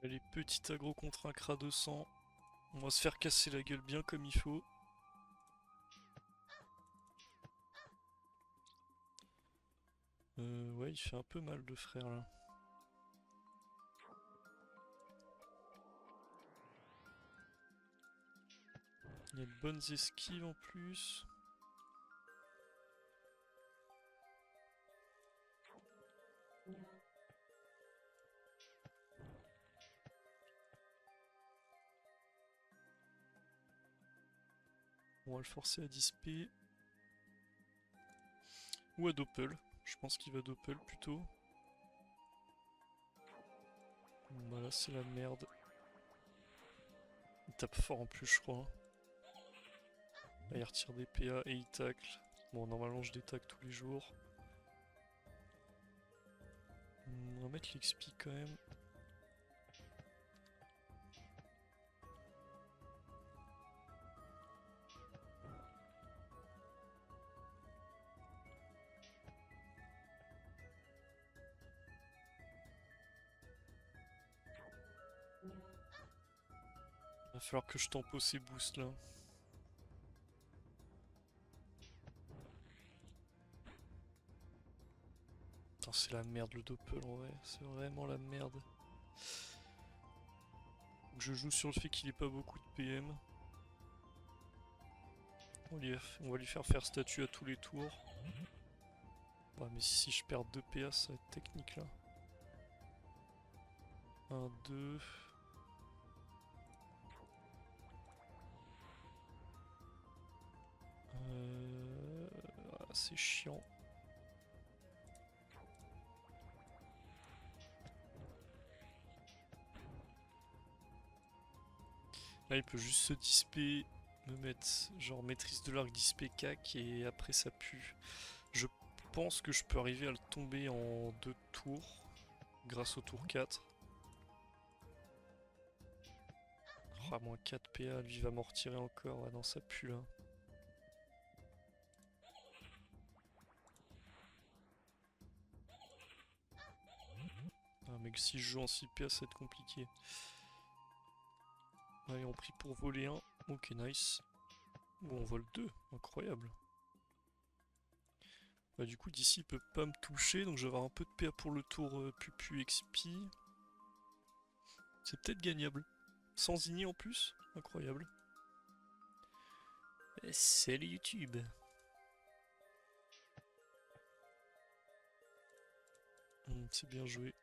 Les petits agros contre un Kra 200. On va se faire casser la gueule bien comme il faut. Ouais, il fait un peu mal le frère là. Il y a de bonnes esquives en plus. On va le forcer à disper. Ou à doppel. Je pense qu'il va doppel plutôt. Bon, bah là c'est la merde. Il tape fort en plus je crois. Là il retire des PA et il tacle. Bon normalement je détacle tous les jours. On va mettre l'XP quand même. Va falloir que je tempo ces boosts là. Putain, c'est la merde le doppel en vrai, c'est vraiment la merde. Je joue sur le fait qu'il ait pas beaucoup de PM. On va lui faire statue à tous les tours. Ouais, mais si je perds 2 PA, ça va être technique là. 1, 2. C'est chiant. Là, il peut juste se disper, me mettre genre maîtrise de l'arc disper cac et après ça pue. Je pense que je peux arriver à le tomber en 2 tours grâce au tour 4. Ah, moins 4 PA, lui va m'en retirer encore. Ah non, ça pue là. Ah, mec, si je joue en 6 PA, ça va être compliqué. Allez, on prie pour voler 1. Ok, nice. Bon, on vole 2. Incroyable. Bah, du coup, d'ici, il peut pas me toucher, donc je vais avoir un peu de PA pour le tour Pupu XP. C'est peut-être gagnable. Sans igni en plus. Incroyable. Salut YouTube. C'est bien joué.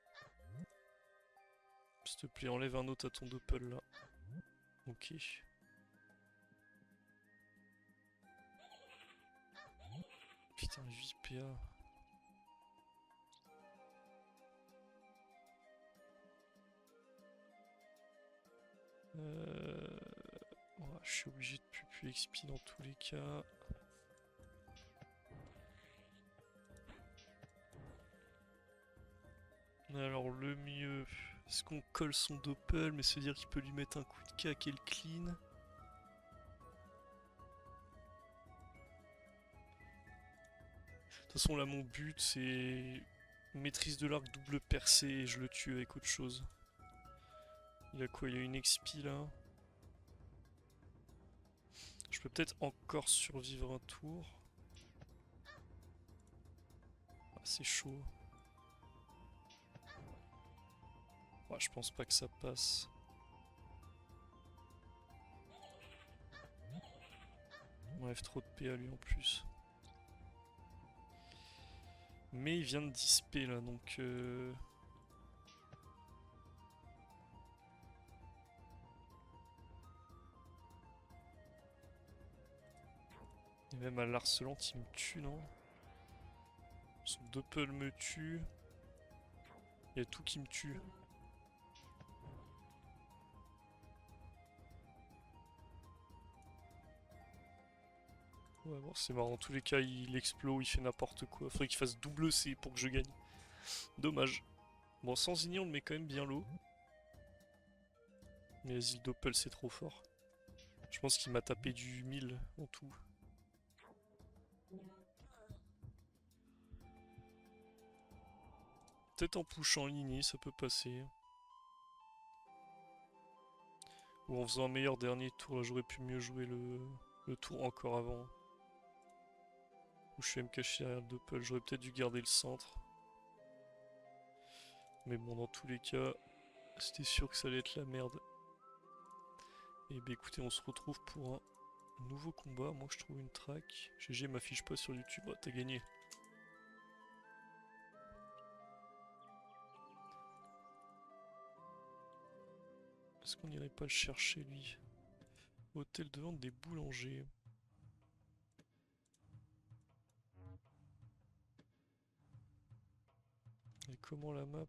S'il te plaît, enlève un autre à ton doppel là. Ok. Putain, 8 PA. Ouais, je suis obligé de Pupu XP dans tous les cas. Alors le mieux, est-ce qu'on colle son doppel mais se dire qu'il peut lui mettre un coup de cac et le clean? De toute façon là mon but c'est maîtrise de l'arc double percée et je le tue avec autre chose. Il a quoi? Il a une XP là. Je peux peut-être encore survivre un tour. Ah, c'est chaud. Ouais, je pense pas que ça passe. On enlève trop de PA lui en plus. Mais il vient de disper là donc... Et même à l'harcelant il me tue non? Son doppel me tue. Il y a tout qui me tue. Ouais, bon, c'est marrant. Dans tous les cas, il explose, il fait n'importe quoi. Faudrait qu'il fasse double C pour que je gagne. Dommage. Bon, sans igni, on le met quand même bien low. Mais vas-y, le doppel, c'est trop fort. Je pense qu'il m'a tapé du 1000 en tout. Peut-être en pushant l'igni, ça peut passer. Ou en faisant un meilleur dernier tour, là j'aurais pu mieux jouer le tour encore avant. Où je suis me cacher derrière le doppel, j'aurais peut-être dû garder le centre. Mais bon, dans tous les cas, c'était sûr que ça allait être la merde. Et bah écoutez, on se retrouve pour un nouveau combat. Moi je trouve une track. GG m'affiche pas sur YouTube. Ah, t'as gagné. Est-ce qu'on irait pas le chercher lui? Hôtel de vente des boulangers. Et comment la map?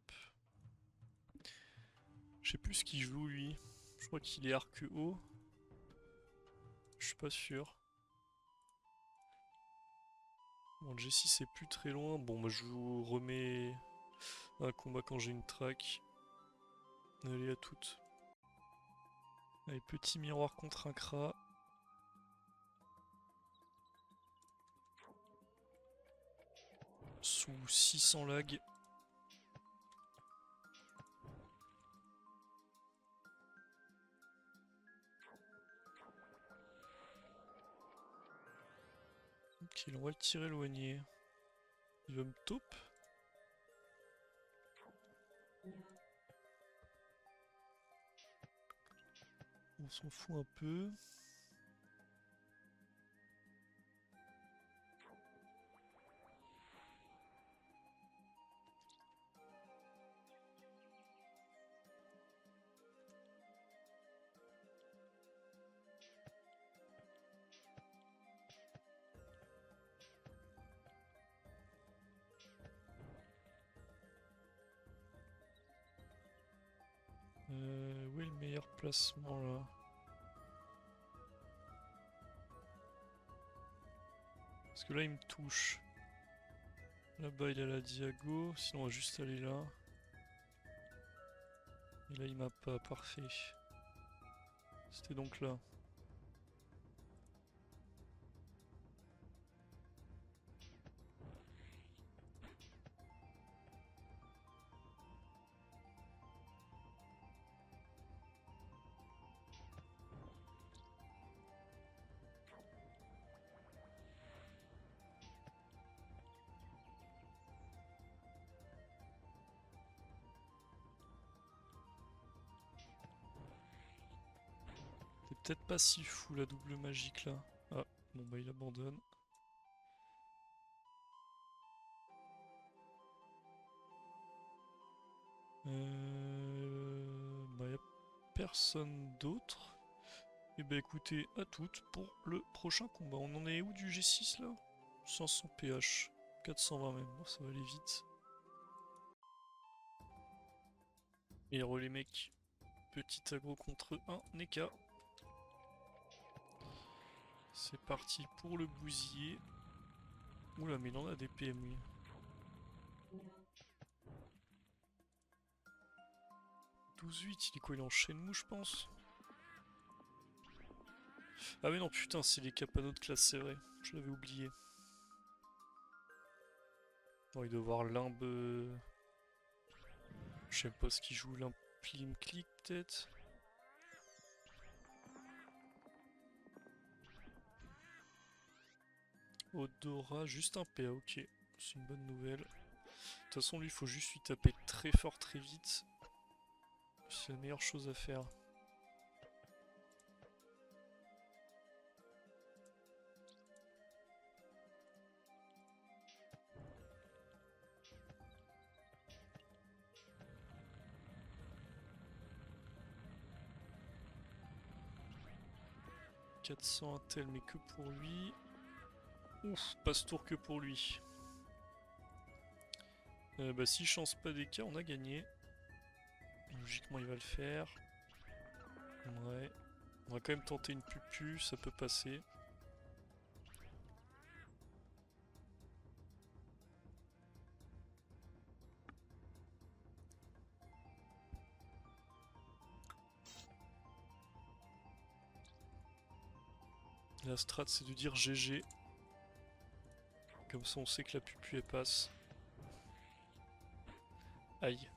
Je sais plus ce qu'il joue lui. Je crois qu'il est arc haut. Je suis pas sûr. Bon, Jessie c'est plus très loin. Bon, bah, je vous remets un combat quand j'ai une track. Allez, à toutes. Allez, petit miroir contre un Kra. Sous 600 lag. Ok, on va le tirer éloigné. Il va me taupe. On s'en fout un peu. Où est le meilleur placement là? Parce que là il me touche. Là-bas il a la diago, sinon on va juste aller là. Et là il m'a pas, parfait. C'était donc là. C'est peut-être pas si fou la double magique là. Ah, bon bah il abandonne. Bah y a personne d'autre. Et bah écoutez, à toutes pour le prochain combat. On en est où du G6 là? 500 PH, 420 même, bon, ça va aller vite. Et les mecs, petit aggro contre un Neka. C'est parti pour le bousiller. Oula, mais il en a des PM lui. « 12-8, il est quoi? Il enchaîne mou, je pense. Ah mais non, putain, c'est les capanos de classe, c'est vrai. Je l'avais oublié. Bon, il doit avoir limbe... Je sais pas ce qu'il joue, limbe plim click peut-être. Odora, juste un PA, ok. C'est une bonne nouvelle. De toute façon, lui, il faut juste lui taper très fort, très vite. C'est la meilleure chose à faire. « 400 intel, mais que pour lui. Ouf, passe tour que pour lui. Bah s'il chance pas des cas, on a gagné. Logiquement il va le faire. Ouais. On va quand même tenter une pupu, ça peut passer. La strat c'est de dire GG. Comme ça on sait que la pupu elle passe. Aïe.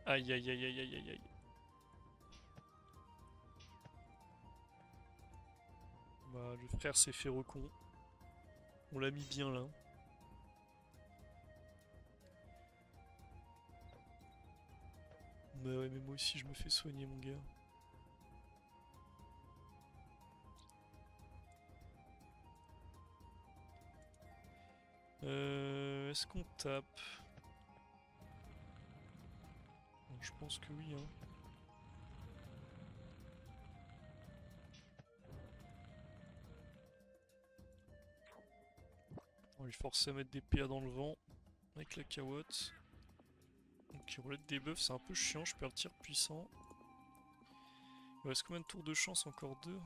Aïe aïe aïe aïe aïe aïe aïe. Bah, le frère s'est fait recon. On l'a mis bien là. Bah ouais, mais moi aussi je me fais soigner, mon gars. Est-ce qu'on tape? Bon, je pense que oui, hein. On va lui forcer à mettre des PA dans le vent avec la cawotte. Ok, roulette des buffs, c'est un peu chiant, je perds le tir puissant. Il reste combien de tours de chance? Encore 2.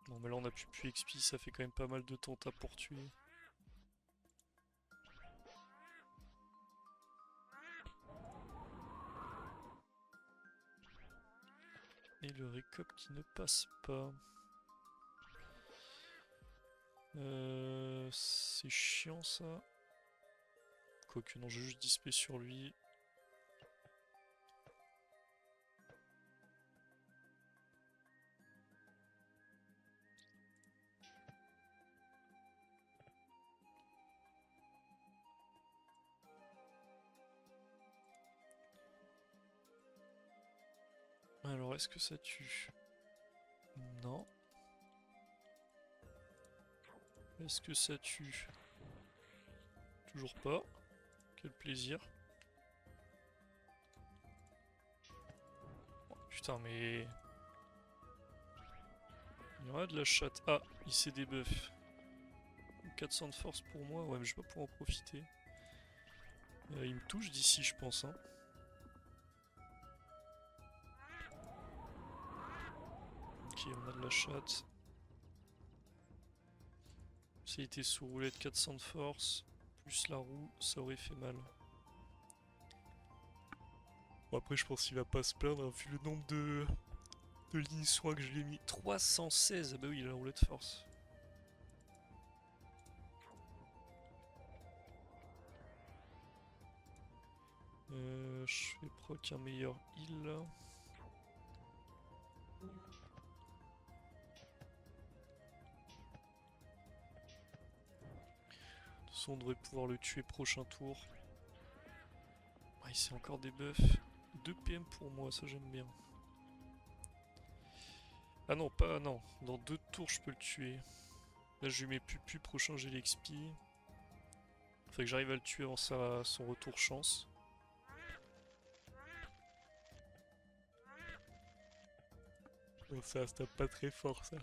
Non, mais là on a plus XP, ça fait quand même pas mal de temps pour tuer. Et le récop qui ne passe pas. C'est chiant ça. Quoique non, j'ai juste dispé sur lui. Alors est-ce que ça tue? Non. Est-ce que ça tue? Toujours pas. Quel plaisir. Oh, putain mais... Il y aura de la chatte. Ah, il s'est débuff. 400 de force pour moi, ouais mais je vais pas pouvoir en profiter. Il me touche d'ici je pense hein. Ok, on a de la chatte. S'il était sous roulette 400 de force, plus la roue, ça aurait fait mal. Bon après je pense qu'il va pas se plaindre hein, vu le nombre de lignes soins que je lui ai mis. 316, ah bah oui il a la roulette force. Je vais proc un meilleur heal là. De toute façon on devrait pouvoir le tuer prochain tour. Ah, il s'est encore des buffs. 2 PM pour moi, ça j'aime bien. Ah non, pas non. Dans 2 tours je peux le tuer. Là je lui mets plus prochain j'ai l'XP. Faut que j'arrive à le tuer avant son retour chance. Oh, ça tape pas très fort ça.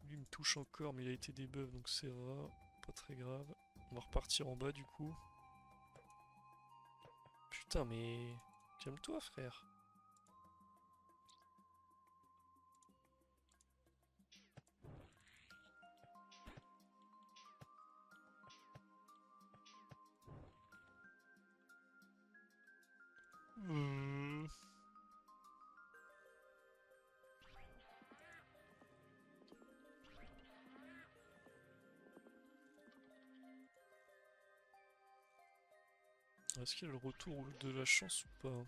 Lui il me touche encore mais il a été debuff donc c'est vrai. Pas très grave. On va repartir en bas du coup. Putain mais... Calme-toi frère. Est-ce qu'il y a le retour de la chance ou pas?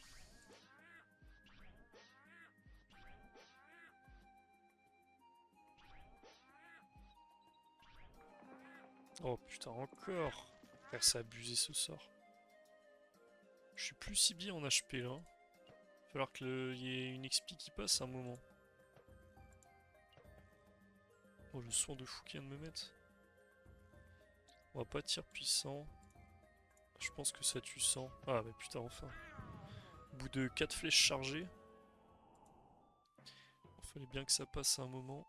Oh putain encore. Frère, c'est abusé ce sort. Je suis plus si bien en HP là. Il va falloir qu'il y ait une XP qui passe à un moment. Oh le soin de fou qu'il vient de me mettre. On va pas tir puissant. Je pense que ça tue 100. Ah mais putain enfin. Au bout de 4 flèches chargées. Il fallait bien que ça passe à un moment.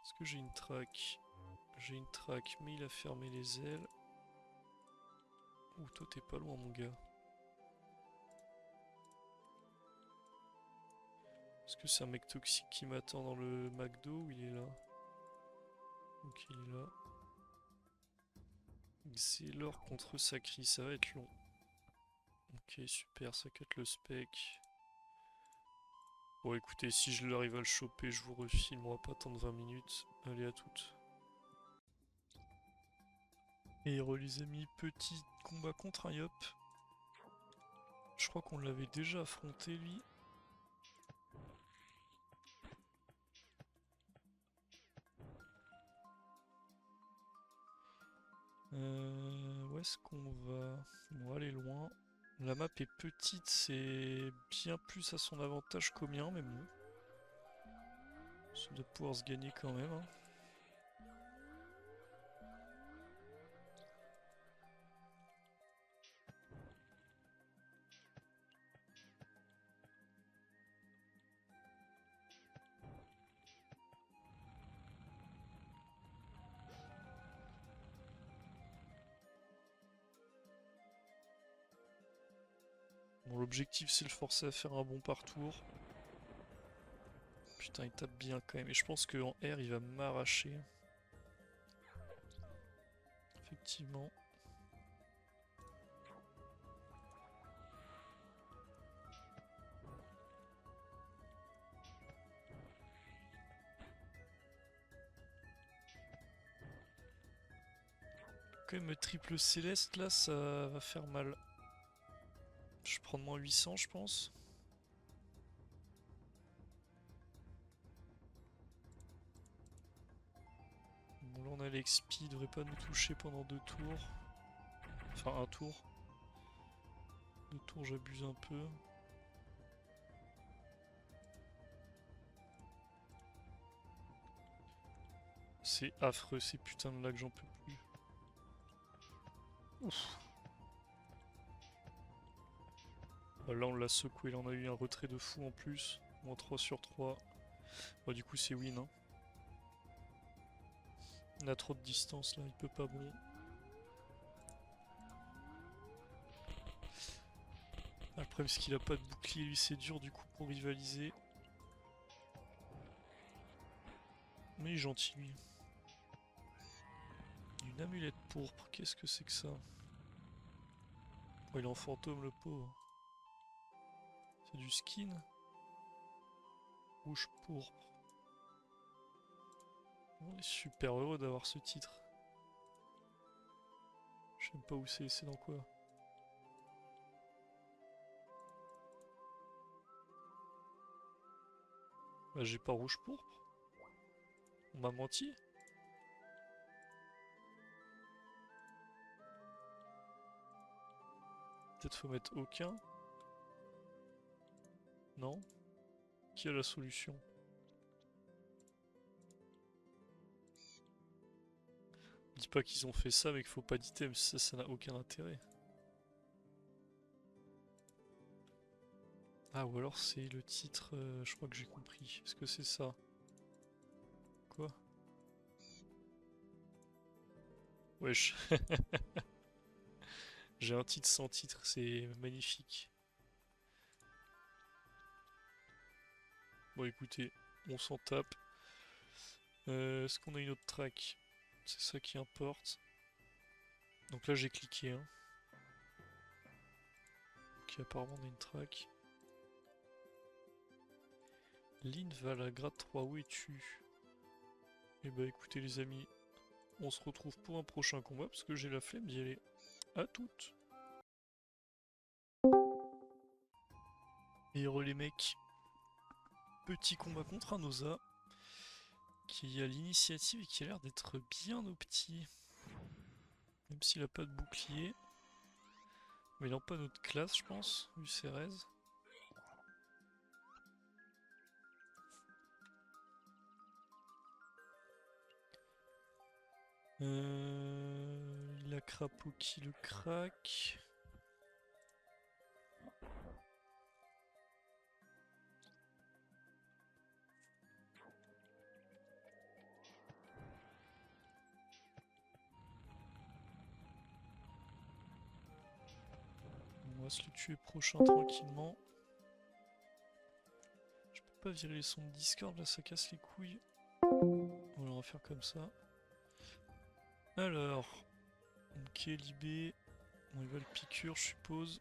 Est-ce que j'ai une track? J'ai une track mais il a fermé les ailes. Ouh toi t'es pas loin mon gars. Est-ce que c'est un mec toxique qui m'attend dans le McDo ou il est là? Ok il est là. C'est l'or contre Sacri, ça va être long. Ok super, ça cut le spec. Bon écoutez, si je l'arrive à le choper, je vous refilme, on va pas attendre 20 minutes. Allez à toutes. Et les amis, petit combat contre un Yop. Je crois qu'on l'avait déjà affronté lui. Où est-ce qu'on va? On va aller loin. La map est petite, c'est bien plus à son avantage qu'au mien, mais bon. Ça doit pouvoir se gagner quand même, hein. Bon, l'objectif c'est le forcer à faire un bon parcours. Putain, il tape bien quand même. Et je pense qu'en R, il va m'arracher. Effectivement. Quand même, triple céleste là, ça va faire mal. Je prends moins 800, je pense. Bon, là on a l'XP, il devrait pas nous toucher pendant 2 tours. Enfin, un tour. 2 tours, j'abuse un peu. C'est affreux ces putains de lags, j'en peux plus. Ouf. Là on l'a secoué, là on a eu un retrait de fou en plus. Moins 3 sur 3. Bah, du coup c'est win, hein. Il a trop de distance là, il peut pas bon. Ah, le problème c'est qu'il a pas de bouclier, lui c'est dur du coup pour rivaliser. Mais il est gentil lui. Une amulette pourpre, qu'est-ce que c'est que ça? Oh, il est en fantôme le pauvre. C'est du skin? Rouge pourpre. On est super heureux d'avoir ce titre. Je sais même pas où c'est dans quoi. Bah j'ai pas rouge pourpre. On m'a menti. Peut-être faut mettre aucun. Non? Qui a la solution? Dis pas qu'ils ont fait ça mais qu'il faut pas d'item, ça n'a aucun intérêt. Ah ou alors c'est le titre, je crois que j'ai compris. Est-ce que c'est ça? Quoi? Wesh. J'ai un titre sans titre, c'est magnifique. Bon écoutez, on s'en tape. Est-ce qu'on a une autre track? C'est ça qui importe. Donc là j'ai cliqué, hein. Ok, apparemment on a une track. Lynn va à la grade 3, où es-tu? Et bah écoutez les amis, on se retrouve pour un prochain combat parce que j'ai la flemme d'y aller. À toutes! Et les mecs, petit combat contre un Osa qui a l'initiative et qui a l'air d'être bien au petit. Même s'il a pas de bouclier. Mais il n'a pas notre classe, je pense, vu Cérez. Il a crapaud qui le craque. On va se le tuer prochain tranquillement. Je peux pas virer les sons de Discord, là ça casse les couilles. On va faire comme ça. Alors, ok, Libé. On y va le piqûre, je suppose.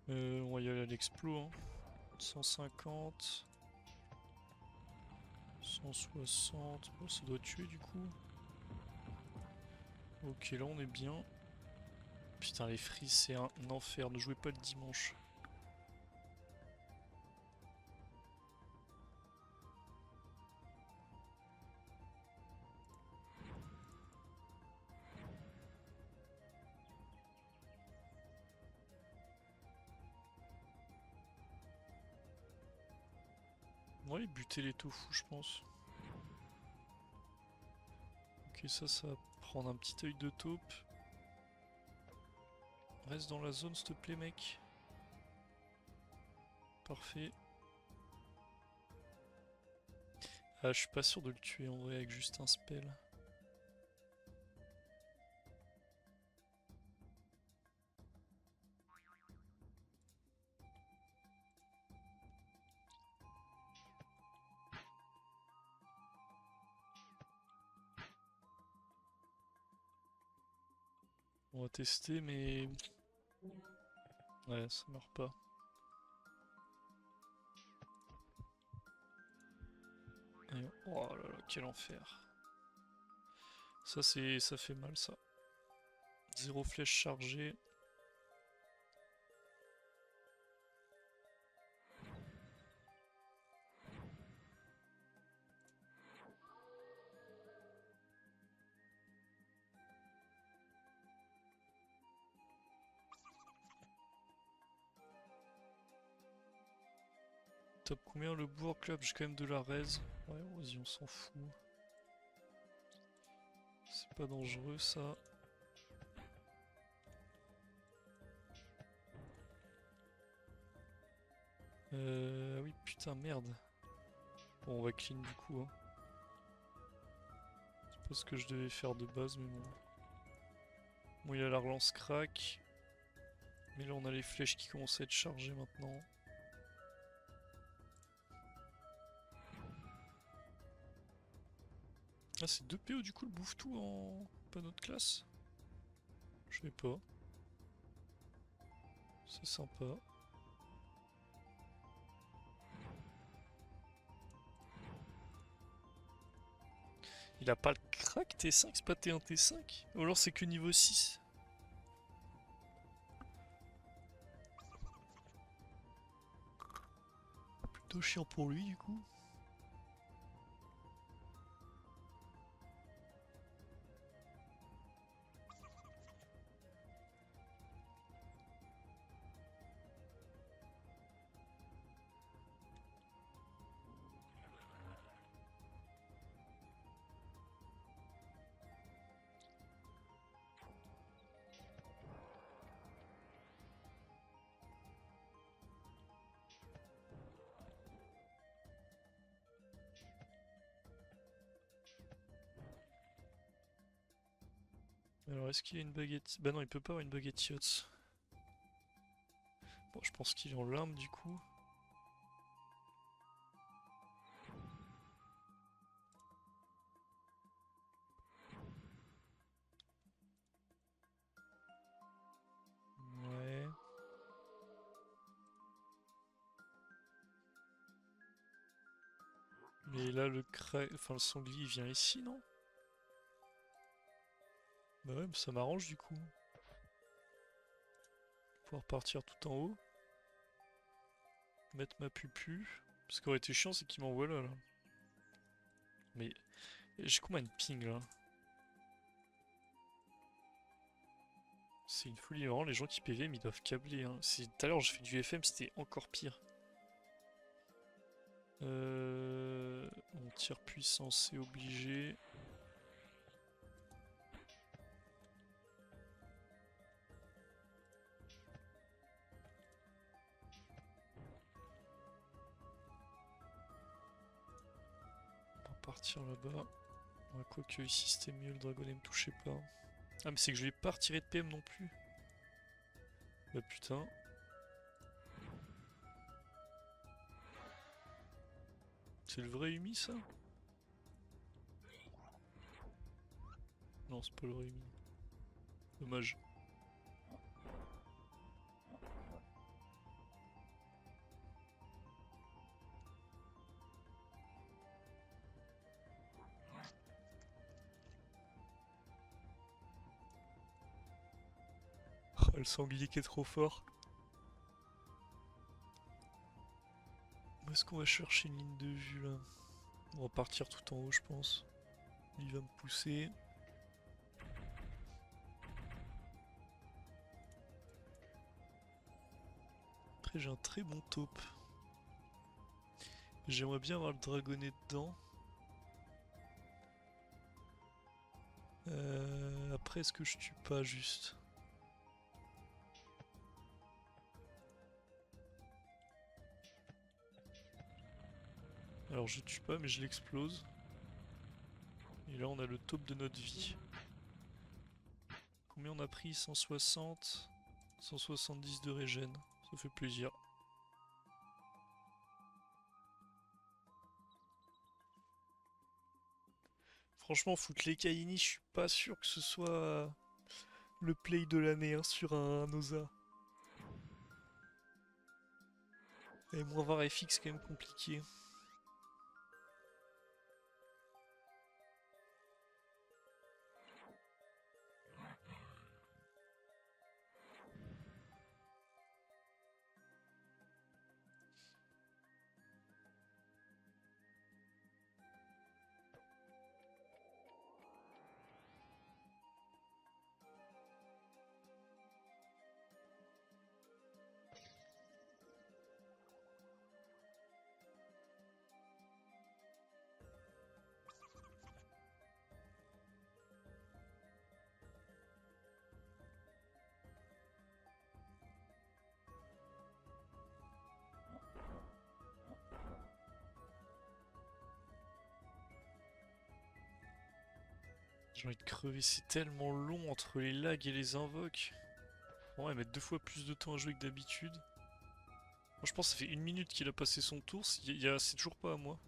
On va y aller à l'explo, hein. 150. 160. Bon, ça doit tuer du coup. Ok, là on est bien. Putain, les frises, c'est un enfer. Ne jouez pas le dimanche. On va aller buter les tofu, je pense. Ok, ça va prendre un petit œil de taupe. Reste dans la zone, s'il te plaît, mec. Parfait. Ah, je suis pas sûr de le tuer en vrai avec juste un spell. On va tester, mais... Ouais, ça meurt pas. Et... Oh là là, quel enfer. Ça fait mal, ça. Zéro flèche chargée. Top combien le bourg club? J'ai quand même de la raise. Ouais, vas-y, on s'en fout. C'est pas dangereux, ça. Oui, putain, merde. Bon, on va clean du coup, hein. C'est pas ce que je devais faire de base, mais bon. Bon, il a la relance crack. Mais là, on a les flèches qui commencent à être chargées maintenant. Ah, c'est 2 PO du coup, le bouffe tout en pas notre classe? Je sais pas. C'est sympa. Il a pas le crack T5, c'est pas T1 T5? Ou alors c'est que niveau 6? Plutôt chiant pour lui du coup. Alors est-ce qu'il a une baguette? Bah non, il peut pas avoir une baguette yacht. Bon, je pense qu'il est en limbe du coup. Ouais. Mais là, le crack... Enfin, le sanglier, il vient ici, non? Bah ouais, mais ça m'arrange du coup. Pouvoir partir tout en haut. Mettre ma pupu. Ce qui aurait été chiant, c'est qu'il m'envoie là. Mais j'ai combien de ping là? C'est une folie, vraiment, les gens qui PVM ils doivent câbler. Hein. Tout à l'heure, je fais du FM, c'était encore pire. On tire puissance, c'est obligé. On va partir là-bas. Ouais, quoique ici c'était mieux, le dragonnet me touchait pas. Ah, mais c'est que je vais pas retirer de PM non plus. Bah putain. C'est le vrai Umi ça? Non, c'est pas le vrai Umi. Dommage. Le sanglier qui est trop fort. Où est-ce qu'on va chercher une ligne de vue là? On va partir tout en haut, je pense. Il va me pousser. Après, j'ai un très bon taupe. J'aimerais bien avoir le dragonnet dedans. Après, est-ce que je tue pas juste? Alors je tue pas mais je l'explose. Et là on a le taupe de notre vie. Combien on a pris? 160, 170 de régène. Ça fait plaisir. Franchement, foutre les Kaini, je suis pas sûr que ce soit le play de l'année hein, sur un Osa. Et moins var FX, quand même compliqué. J'ai envie de crever, c'est tellement long entre les lags et les invoques. On va mettre 2 fois plus de temps à jouer que d'habitude. Moi, je pense que ça fait 1 minute qu'il a passé son tour, c'est toujours pas à moi.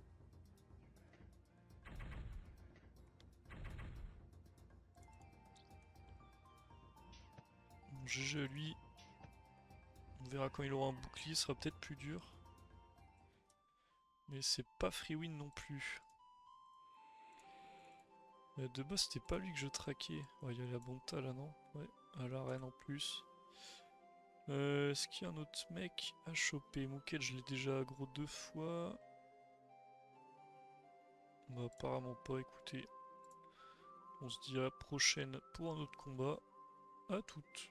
Bon, GG à lui. On verra quand il aura un bouclier, ce sera peut-être plus dur. Mais c'est pas free win non plus. De base, c'était pas lui que je traquais. Oh, il y a la Bonta là, non? Ouais, à l'arène en plus. Est-ce qu'il y a un autre mec à choper? Mouket, je l'ai déjà aggro 2 fois. Bah, apparemment pas, écoutez. On se dit à la prochaine pour un autre combat. À toutes.